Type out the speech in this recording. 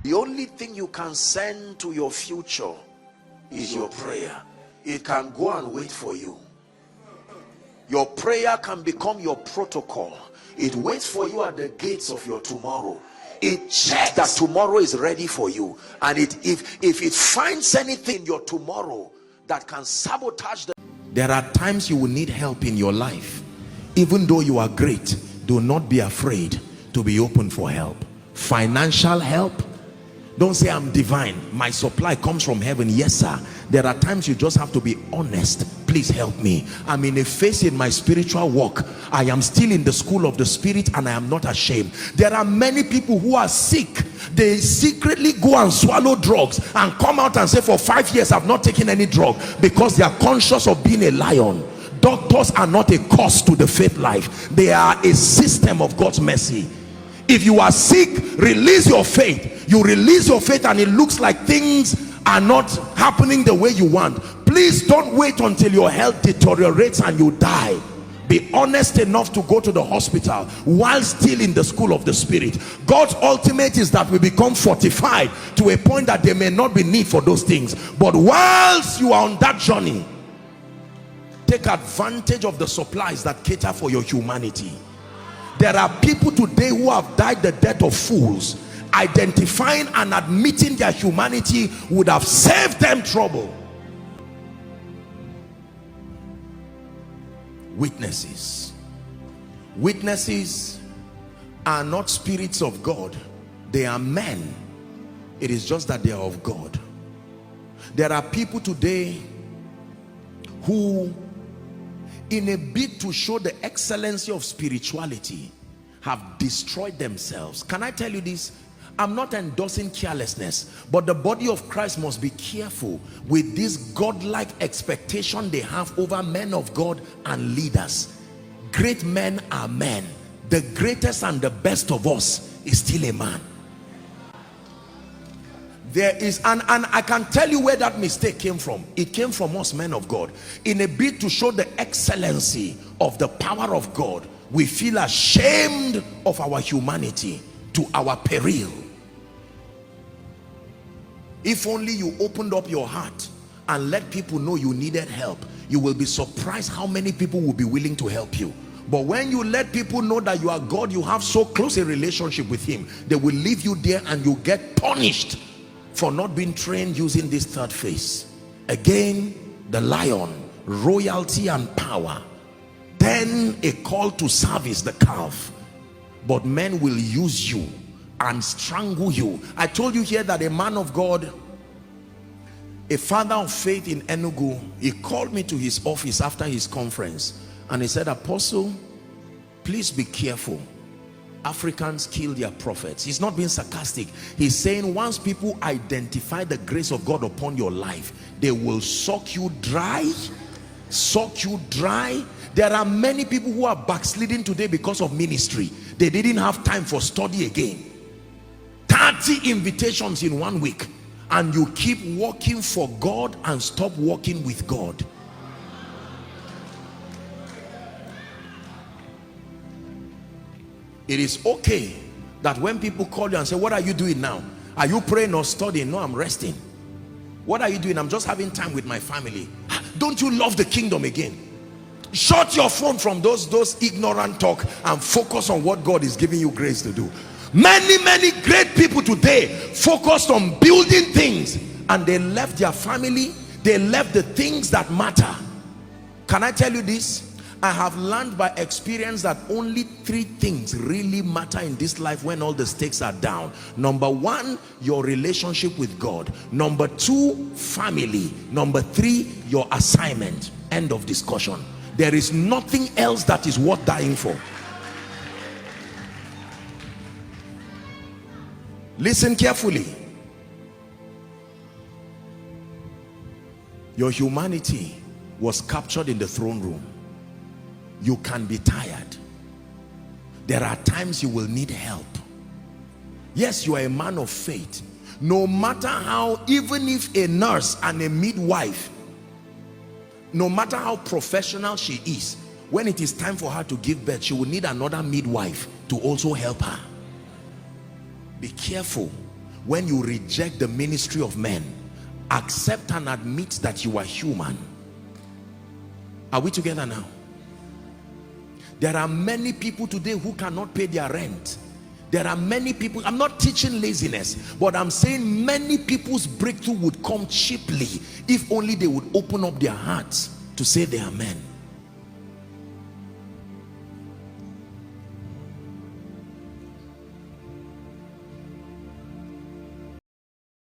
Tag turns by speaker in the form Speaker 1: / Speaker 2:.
Speaker 1: The only thing you can send to your future is your prayer. It can go and wait for you. Your prayer can become your protocol. It waits for you at the gates of your tomorrow. It checks that tomorrow is ready for you, and if it finds anything in your tomorrow that can sabotage the...
Speaker 2: There are times you will need help in your life. Even though you are great, do not be afraid to be open for help. Financial help. Don't say I'm divine, my supply comes from heaven. Yes sir, there are times you just have to be honest. Please help me. I'm in a phase in my spiritual walk. I am still in the school of the spirit and I am not ashamed. There are many people who are sick. They secretly go and swallow drugs and come out and say, for 5 years I've not taken any drug, because they are conscious of being a lion. Doctors are not a cost to the faith life. They are a system of God's mercy. If you are sick, release your faith. You release your faith and it looks like things are not happening the way you want. Please don't wait until your health deteriorates and you die. Be honest enough to go to the hospital while still in the school of the spirit. God's ultimate is that we become fortified to a point that there may not be need for those things. But whilst you are on that journey, take advantage of the supplies that cater for your humanity. There are people today who have died the death of fools. Identifying and admitting their humanity would have saved them trouble. Witnesses. Witnesses are not spirits of God. They are men. It is just that they are of God. There are people today who, in a bid to show the excellency of spirituality, have destroyed themselves. Can I tell you this? I'm not endorsing carelessness, but the body of Christ must be careful with this godlike expectation they have over men of God and leaders. Great men are men. The greatest and the best of us is still a man. There is, and I can tell you where that mistake came from. It came from us men of God. In a bid to show the excellency of the power of God, we feel ashamed of our humanity to our peril. If only you opened up your heart and let people know you needed help, you will be surprised how many people will be willing to help you. But when you let people know that you are God, you have so close a relationship with him, they will leave you there and you get punished for not being trained using this third phase. Again, the lion, royalty and power. Then a call to service, the calf. But men will use you and strangle you. I told you here that a man of God, a father of faith in Enugu, he called me to his office after his conference and he said, Apostle, please be careful. Africans kill their prophets. He's not being sarcastic. He's saying once people identify the grace of God upon your life, they will suck you dry. Suck you dry. There are many people who are backsliding today because of ministry. They didn't have time for study again. 30 invitations in 1 week, and you keep working for God and stop working with God. It is okay that when people call you and say, what are you doing now? Are you praying or studying? No, I'm resting. What are you doing? I'm just having time with my family. Don't you love the kingdom again? Shut your phone from those ignorant talk and focus on what God is giving you grace to do. Many great people today focused on building things and they left their family. They left the things that matter. Can I tell you this? I have learned by experience that only 3 things really matter in this life when all the stakes are down. Number 1, your relationship with God. Number 2, family. Number 3, your assignment. End of discussion. There is nothing else that is worth dying for. Listen carefully. Your humanity was captured in the throne room. You can be tired. There are times you will need help. Yes, you are a man of faith. No matter how, even if a nurse and a midwife, no matter how professional she is, when it is time for her to give birth, she will need another midwife to also help her. Be careful when you reject the ministry of men, accept and admit that you are human. Are we together now? There are many people today who cannot pay their rent. There are many people, I'm not teaching laziness, but I'm saying many people's breakthrough would come cheaply if only they would open up their hearts to say they are men.